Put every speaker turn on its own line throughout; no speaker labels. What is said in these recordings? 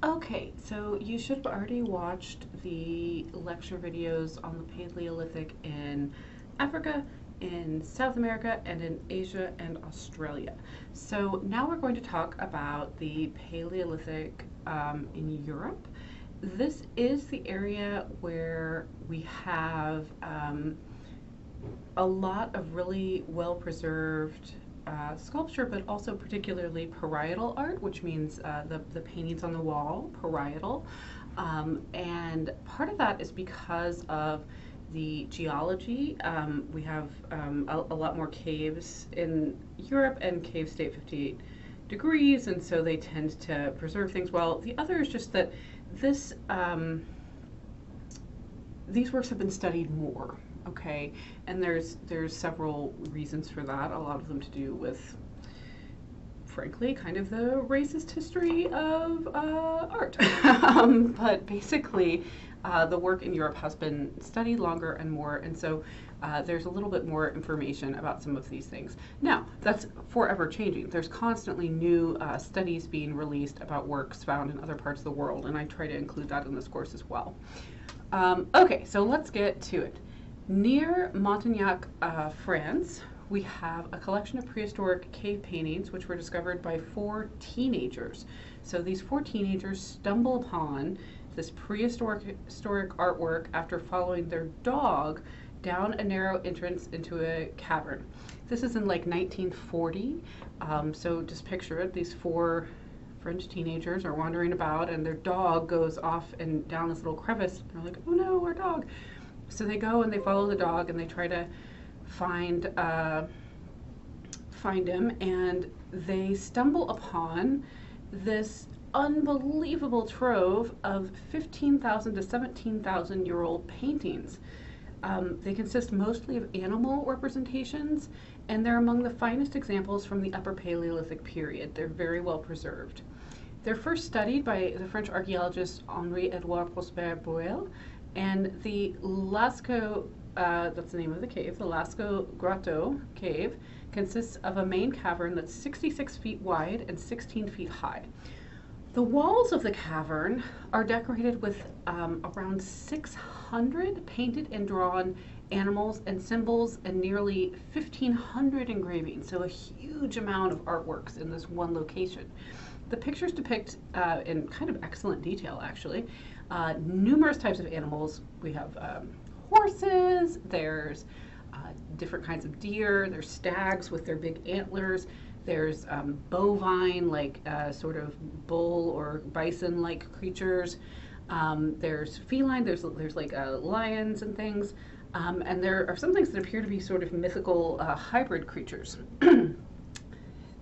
Okay, so you should have already watched the lecture videos on the Paleolithic in Africa, in South America, and in Asia and Australia. So now we're going to talk about the Paleolithic in Europe. This is the area where we have a lot of really well preserved sculpture, but also particularly parietal art, which means the paintings on the wall, parietal. And part of that is because of the geology. We have a lot more caves in Europe, and caves stay at 58 degrees, and so they tend to preserve things well. The other is just that this these works have been studied more, okay? And there's several reasons for that, a lot of them to do with, frankly, kind of the racist history of art. But basically, the work in Europe has been studied longer and more, and so there's a little bit more information about some of these things. Now, that's forever changing. There's constantly new studies being released about works found in other parts of the world, and I try to include that in this course as well. Okay, so let's get to it. Near Montignac, France, we have a collection of prehistoric cave paintings which were discovered by 4 teenagers. So these 4 teenagers stumble upon this prehistoric artwork after following their dog down a narrow entrance into a cavern. This is in like 1940, so just picture it. These 4 French teenagers are wandering about, and their dog goes off and down this little crevice. They're like, oh no, our dog. So they go and they follow the dog and they try to find him, and they stumble upon this unbelievable trove of 15,000 to 17,000 year old paintings. They consist mostly of animal representations, and they're among the finest examples from the Upper Paleolithic period. They're very well preserved. They're first studied by the French archaeologist Henri-Edouard Prosper-Boel, and the Lascaux, that's the name of the cave, the Lascaux Grotto cave, consists of a main cavern that's 66 feet wide and 16 feet high. The walls of the cavern are decorated with around 600 painted and drawn animals and symbols and nearly 1,500 engravings, so a huge amount of artworks in this one location. The pictures depict, in kind of excellent detail actually, numerous types of animals. We have horses, there's different kinds of deer, there's stags with their big antlers, there's bovine, like sort of bull or bison-like creatures, there's feline, there's like lions and things, and there are some things that appear to be sort of mythical hybrid creatures.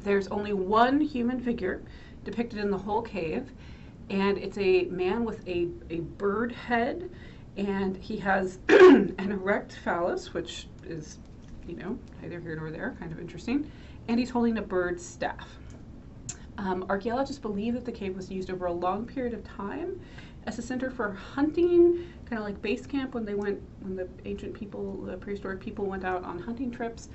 There's only one human figure depicted in the whole cave, and it's a man with a bird head, and he has an erect phallus, which is, you know, neither here nor there, kind of interesting, and he's holding a bird's staff. Archaeologists believe that the cave was used over a long period of time as a center for hunting, kind of like base camp when the ancient people, the prehistoric people went out on hunting trips.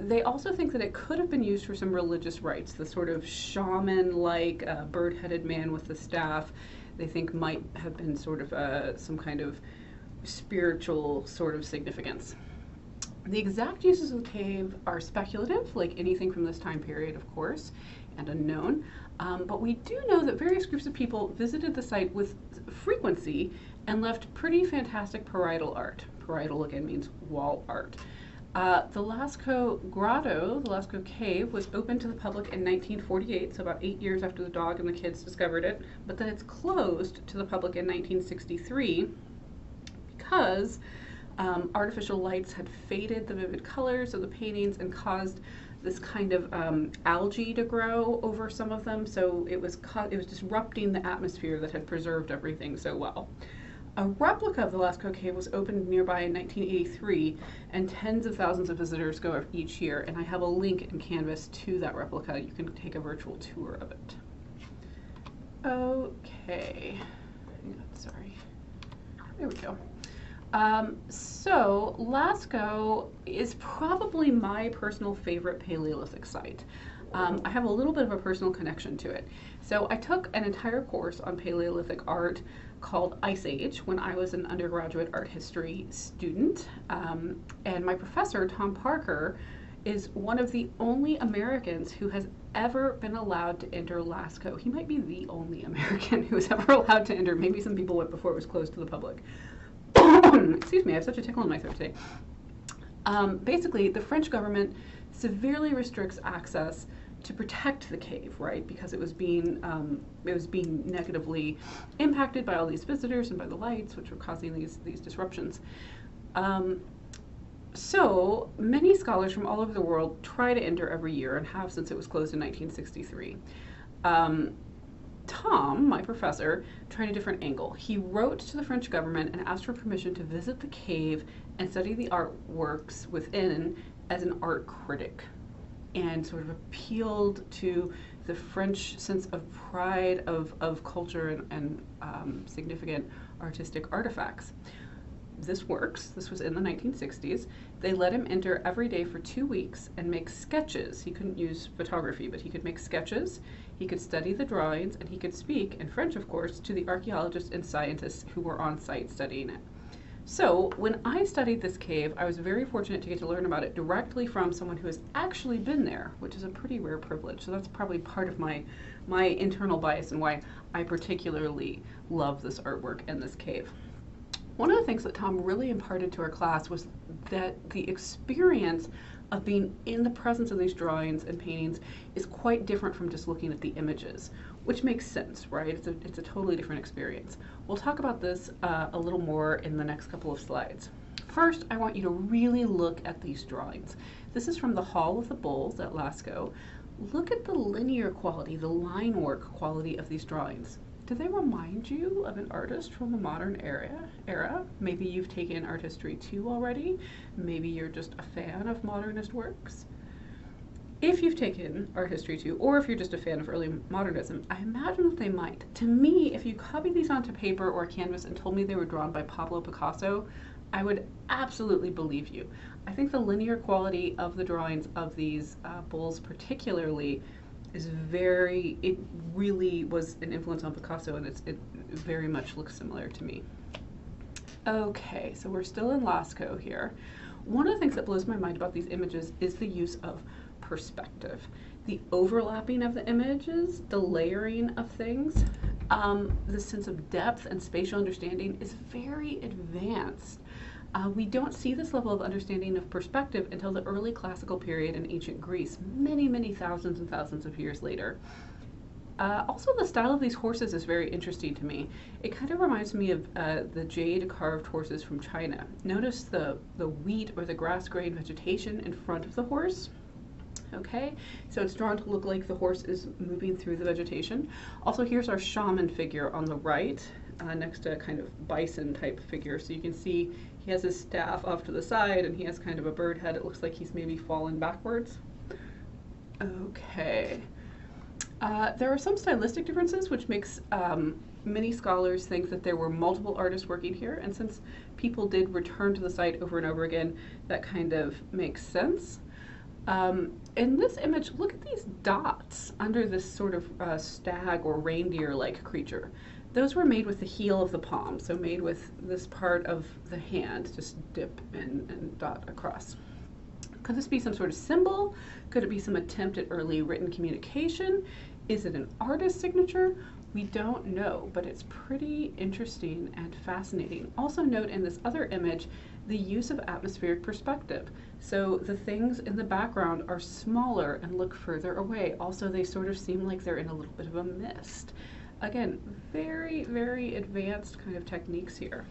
They also think that it could have been used for some religious rites. The sort of shaman-like bird-headed man with the staff, they think might have been sort of some kind of spiritual sort of significance. The exact uses of the cave are speculative, like anything from this time period, of course, and unknown. But we do know that various groups of people visited the site with frequency and left pretty fantastic parietal art. Parietal, again, means wall art. The Lascaux Grotto, the Lascaux Cave, was opened to the public in 1948, so about 8 years after the dog and the kids discovered it, but then it's closed to the public in 1963 because artificial lights had faded the vivid colors of the paintings and caused this kind of algae to grow over some of them, so it was disrupting the atmosphere that had preserved everything so well. A replica of the Lascaux Cave was opened nearby in 1983, and tens of thousands of visitors go each year, and I have a link in Canvas to that replica. You can take a virtual tour of it. Okay, sorry, there we go. So Lascaux is probably my personal favorite Paleolithic site. I have a little bit of a personal connection to it. So I took an entire course on Paleolithic art called Ice Age when I was an undergraduate art history student. And my professor, Tom Parker, is one of the only Americans who has ever been allowed to enter Lascaux. He might be the only American who was ever allowed to enter. Maybe some people went before it was closed to the public. Excuse me, I have such a tickle in my throat today. Basically, the French government severely restricts access to protect the cave, right? Because it was being negatively impacted by all these visitors and by the lights, which were causing these disruptions. So many scholars from all over the world try to enter every year and have since it was closed in 1963. Tom, my professor, tried a different angle. He wrote to the French government and asked for permission to visit the cave and study the artworks within as an art critic, and sort of appealed to the French sense of pride of culture and significant artistic artifacts. This works. This was in the 1960s. They let him enter every day for 2 weeks and make sketches. He couldn't use photography, but he could make sketches. He could study the drawings, and he could speak, in French of course, to the archaeologists and scientists who were on site studying it. So when I studied this cave, I was very fortunate to get to learn about it directly from someone who has actually been there, which is a pretty rare privilege. So that's probably part of my internal bias and why I particularly love this artwork and this cave. One of the things that Tom really imparted to our class was that the experience of being in the presence of these drawings and paintings is quite different from just looking at the images, which makes sense, right? It's a totally different experience. We'll talk about this a little more in the next couple of slides. First, I want you to really look at these drawings. This is from the Hall of the Bulls at Lascaux. Look at the linear quality, the line work quality of these drawings. Do they remind you of an artist from the modern era? Maybe you've taken art history 2 already. Maybe you're just a fan of modernist works. If you've taken art history 2, or if you're just a fan of early modernism, I imagine that they might. To me, if you copied these onto paper or canvas and told me they were drawn by Pablo Picasso, I would absolutely believe you. I think the linear quality of the drawings of these bulls particularly is it really was an influence on Picasso, and it very much looks similar to me. Okay, so we're still in Lascaux here. One of the things that blows my mind about these images is the use of perspective. The overlapping of the images, the layering of things, the sense of depth and spatial understanding is very advanced. We don't see this level of understanding of perspective until the early classical period in ancient Greece, many, many thousands and thousands of years later. Also, the style of these horses is very interesting to me. It kind of reminds me of the jade carved horses from China. Notice the wheat or the grass grain vegetation in front of the horse. Okay, so it's drawn to look like the horse is moving through the vegetation. Also, here's our shaman figure on the right, next to a kind of bison type figure. So you can see he has his staff off to the side and he has kind of a bird head. It looks like he's maybe fallen backwards. Okay. There are some stylistic differences which makes many scholars think that there were multiple artists working here, and since people did return to the site over and over again, that kind of makes sense. In this image, look at these dots under this sort of stag or reindeer-like creature. Those were made with the heel of the palm, so made with this part of the hand, just dip and dot across. Could this be some sort of symbol? Could it be some attempt at early written communication? Is it an artist's signature? We don't know, but it's pretty interesting and fascinating. Also note in this other image the use of atmospheric perspective. So the things in the background are smaller and look further away. Also, they sort of seem like they're in a little bit of a mist. Again, very, very advanced kind of techniques here.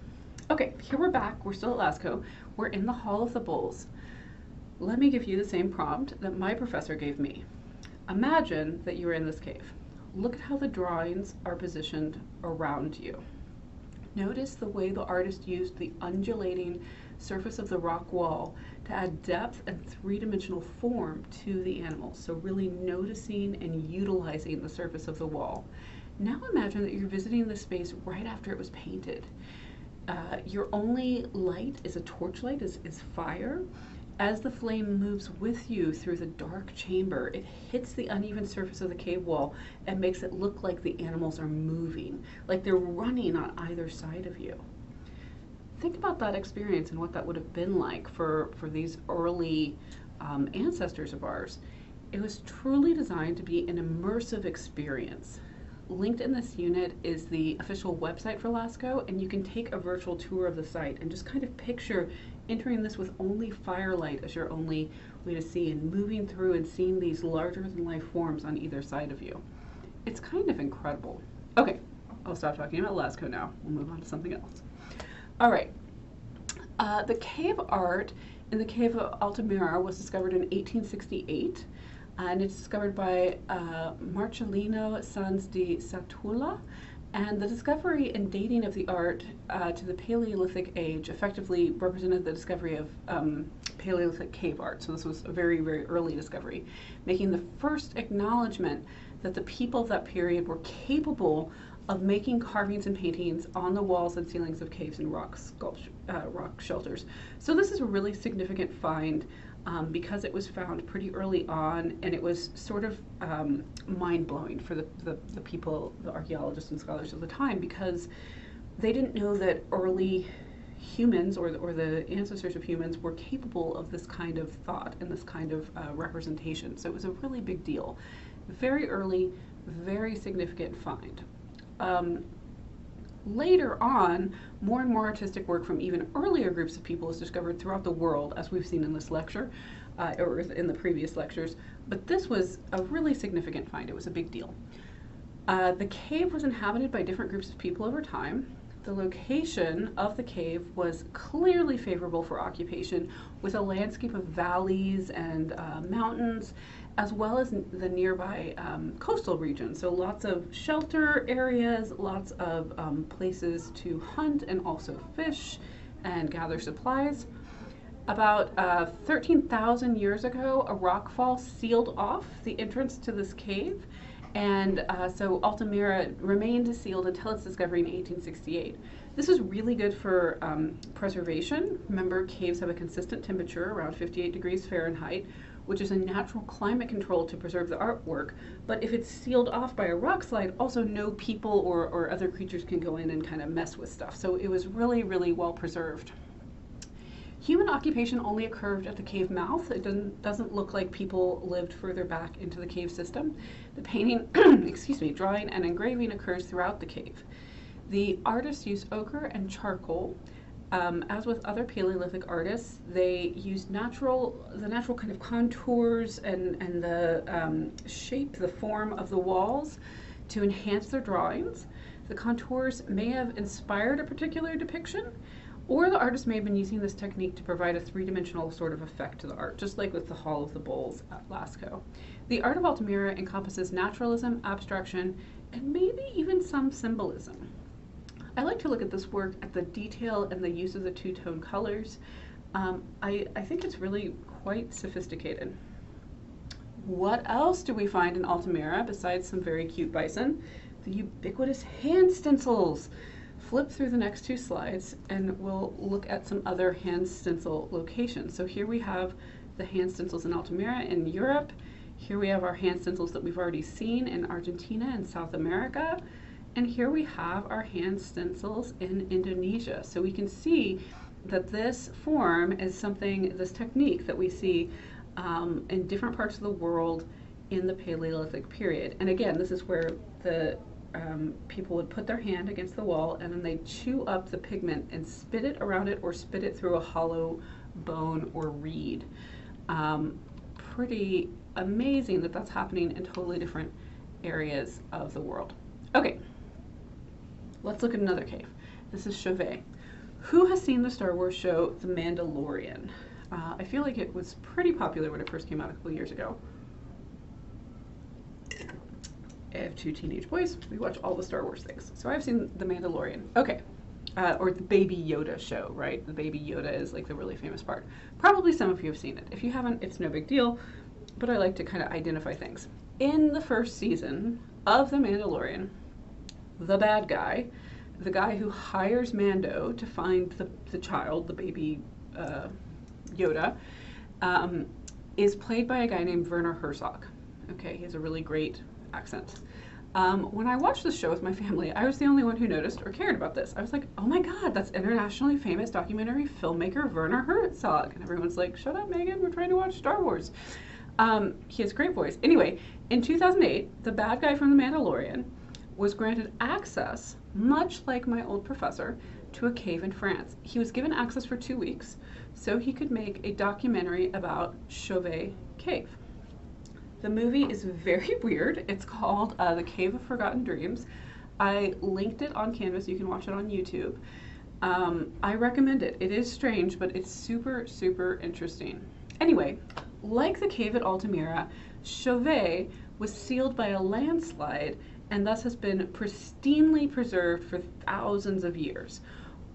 Okay, here we're back. We're still at Lascaux. We're in the Hall of the Bulls. Let me give you the same prompt that my professor gave me. Imagine that you're in this cave. Look at how the drawings are positioned around you. Notice the way the artist used the undulating surface of the rock wall to add depth and three-dimensional form to the animals. So really noticing and utilizing the surface of the wall. Now imagine that you're visiting the space right after it was painted. Your only light is a torchlight, is fire, As the flame moves with you through the dark chamber, it hits the uneven surface of the cave wall and makes it look like the animals are moving, like they're running on either side of you. Think about that experience and what that would have been like for these early ancestors of ours. It was truly designed to be an immersive experience. Linked in this unit is the official website for Lascaux, and you can take a virtual tour of the site and just kind of picture entering this with only firelight as your only way to see, and moving through and seeing these larger than life forms on either side of you. It's kind of incredible. Okay, I'll stop talking about Lascaux now. We'll move on to something else. All right. The cave art in the cave of Altamira was discovered in 1868, and it's discovered by Marcellino Sanz de Satula. And the discovery and dating of the art to the Paleolithic age effectively represented the discovery of Paleolithic cave art. So this was a very, very early discovery, making the first acknowledgement that the people of that period were capable of making carvings and paintings on the walls and ceilings of caves and rock shelters. So this is a really significant find because it was found pretty early on, and it was sort of mind-blowing for the people, the archaeologists and scholars of the time, because they didn't know that early humans or the ancestors of humans were capable of this kind of thought and this kind of representation. So it was a really big deal. Very early, very significant find. Later on, more and more artistic work from even earlier groups of people is discovered throughout the world, as we've seen in this lecture, or in the previous lectures. But this was a really significant find. It was a big deal. The cave was inhabited by different groups of people over time. The location of the cave was clearly favorable for occupation, with a landscape of valleys and mountains, as well as the nearby coastal region. So lots of shelter areas, lots of places to hunt and also fish and gather supplies. About 13,000 years ago, a rockfall sealed off the entrance to this cave, and so Altamira remained sealed until its discovery in 1868. This is really good for preservation. Remember, caves have a consistent temperature around 58 degrees Fahrenheit, which is a natural climate control to preserve the artwork. But if it's sealed off by a rock slide, also no people or other creatures can go in and kind of mess with stuff. So it was really, really well preserved. Human occupation only occurred at the cave mouth. It doesn't look like people lived further back into the cave system. The painting, drawing and engraving occurs throughout the cave. The artists use ochre and charcoal. As with other Paleolithic artists, they used the natural kind of contours and the shape, the form of the walls to enhance their drawings. The contours may have inspired a particular depiction, or the artist may have been using this technique to provide a three-dimensional sort of effect to the art, just like with the Hall of the Bulls at Lascaux. The art of Altamira encompasses naturalism, abstraction, and maybe even some symbolism. I like to look at this work at the detail and the use of the two-tone colors. I think it's really quite sophisticated. What else do we find in Altamira besides some very cute bison? The ubiquitous hand stencils. Flip through the next two slides and we'll look at some other hand stencil locations. So here we have the hand stencils in Altamira in Europe. Here we have our hand stencils that we've already seen in Argentina and South America. And here we have our hand stencils in Indonesia. So we can see that this form is something, this technique that we see in different parts of the world in the Paleolithic period. And again, this is where the people would put their hand against the wall and then they'd chew up the pigment and spit it around it or spit it through a hollow bone or reed. Pretty amazing that that's happening in totally different areas of the world. Okay, let's look at another cave. This is Chauvet. Who has seen the Star Wars show The Mandalorian? I feel like it was pretty popular when it first came out a couple years ago. I have two teenage boys. We watch all the Star Wars things. So I've seen The Mandalorian. Okay. Or the Baby Yoda show, right? The Baby Yoda is like the really famous part. Probably some of you have seen it. If you haven't, it's no big deal, but I like to kind of identify things. In the first season of The Mandalorian, the bad guy, the guy who hires Mando to find the child, the baby Yoda, um, is played by a guy named Werner Herzog. Okay, he has a really great accent. When I watched this show with my family, I was the only one who noticed or cared about this. I was like, oh my God, that's internationally famous documentary filmmaker Werner Herzog. And everyone's like, shut up, Megan, we're trying to watch Star Wars. He has a great voice. Anyway, in 2008, the bad guy from The Mandalorian was granted access, much like my old professor, to a cave in France. He was given access for 2 weeks so he could make a documentary about Chauvet Cave. The movie is very weird. It's called The Cave of Forgotten Dreams. I linked it on Canvas. You can watch it on YouTube. I recommend it. It is strange, but it's super, super interesting. Anyway, like the cave at Altamira, Chauvet was sealed by a landslide and thus has been pristinely preserved for thousands of years.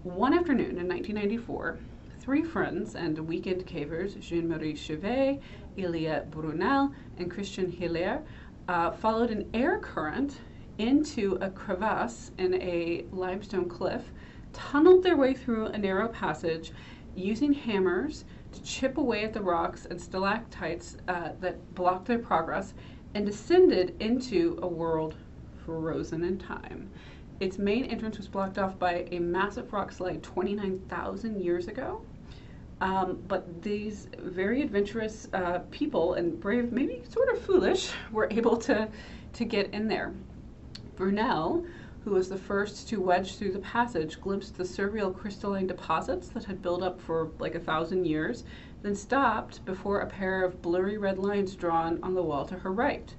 One afternoon in 1994, 3 friends and weekend cavers, Jean-Marie Chauvet, Elia Brunel, and Christian Hilaire, followed an air current into a crevasse in a limestone cliff, tunneled their way through a narrow passage using hammers to chip away at the rocks and stalactites that blocked their progress, and descended into a world frozen in time. Its main entrance was blocked off by a massive rock slide 29,000 years ago. But these very adventurous people, and brave, maybe sort of foolish, were able to get in there. Brunel, who was the first to wedge through the passage, glimpsed the surreal crystalline deposits that had built up for like 1,000 years, then stopped before a pair of blurry red lines drawn on the wall to her right.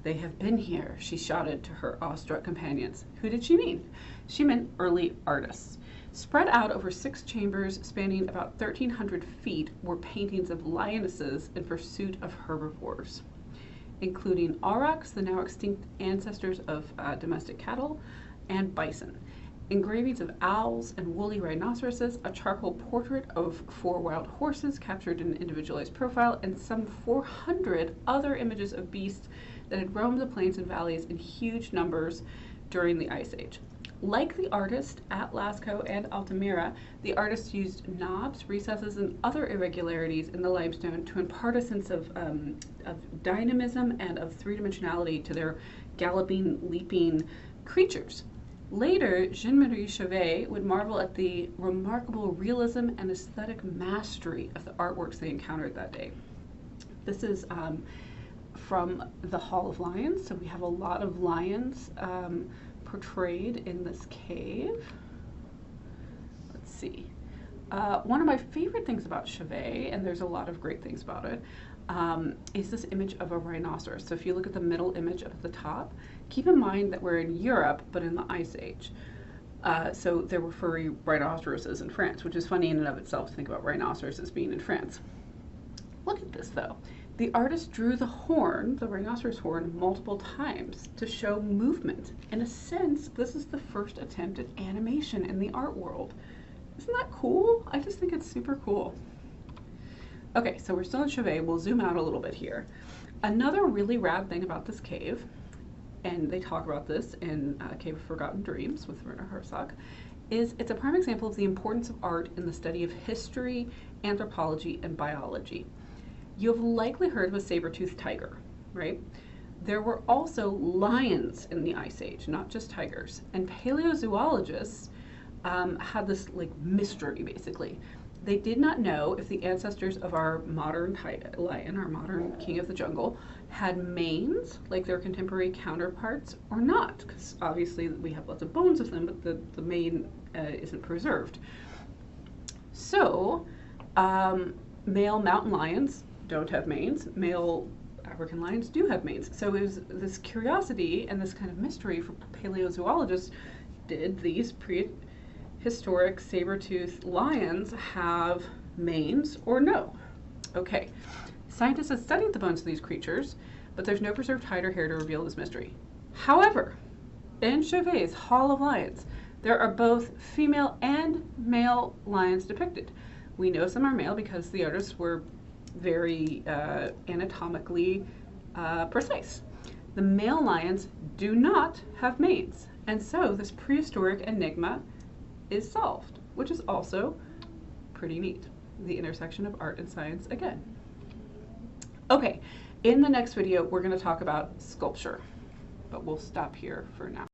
"They have been here," she shouted to her awestruck companions. Who did she mean? She meant early artists. Spread out over 6 chambers spanning about 1,300 feet were paintings of lionesses in pursuit of herbivores, including aurochs, the now extinct ancestors of domestic cattle, and bison. Engravings of owls and woolly rhinoceroses, a charcoal portrait of 4 wild horses captured in an individualized profile, and some 400 other images of beasts that had roamed the plains and valleys in huge numbers during the Ice Age. Like the artist at Lascaux and Altamira, the artist used knobs, recesses, and other irregularities in the limestone to impart a sense of dynamism and of 3-dimensionality to their galloping, leaping creatures. Later, Jean-Marie Chauvet would marvel at the remarkable realism and aesthetic mastery of the artworks they encountered that day. This is from the Hall of Lions, so we have a lot of lions portrayed in this cave. Let's see. One of my favorite things about Chauvet, and there's a lot of great things about it, is this image of a rhinoceros. So if you look at the middle image up at the top, keep in mind that we're in Europe, but in the Ice Age. So there were furry rhinoceroses in France, which is funny in and of itself to think about rhinoceroses being in France. Look at this though. The artist drew the horn, the rhinoceros horn, multiple times to show movement. In a sense, this is the first attempt at animation in the art world. Isn't that cool? I just think it's super cool. Okay, so we're still in Chauvet. We'll zoom out a little bit here. Another really rad thing about this cave, and they talk about this in Cave of Forgotten Dreams with Werner Herzog, is it's a prime example of the importance of art in the study of history, anthropology, and biology. You have likely heard of a saber-toothed tiger, right? There were also lions in the Ice Age, not just tigers. And paleozoologists had this like mystery, basically. They did not know if the ancestors of our modern lion, our modern king of the jungle, had manes like their contemporary counterparts or not, because obviously we have lots of bones of them, but the mane isn't preserved. So, male mountain lions don't have manes. Male African lions do have manes. So it was this curiosity and this kind of mystery for paleozoologists. Did these prehistoric saber-toothed lions have manes or no? Okay, scientists have studied the bones of these creatures, but there's no preserved hide or hair to reveal this mystery. However, in Chauvet's Hall of Lions, there are both female and male lions depicted. We know some are male because the artists were very anatomically precise. The male lions do not have manes, and so this prehistoric enigma is solved, which is also pretty neat. The intersection of art and science again. Okay, in the next video, we're going to talk about sculpture, but we'll stop here for now.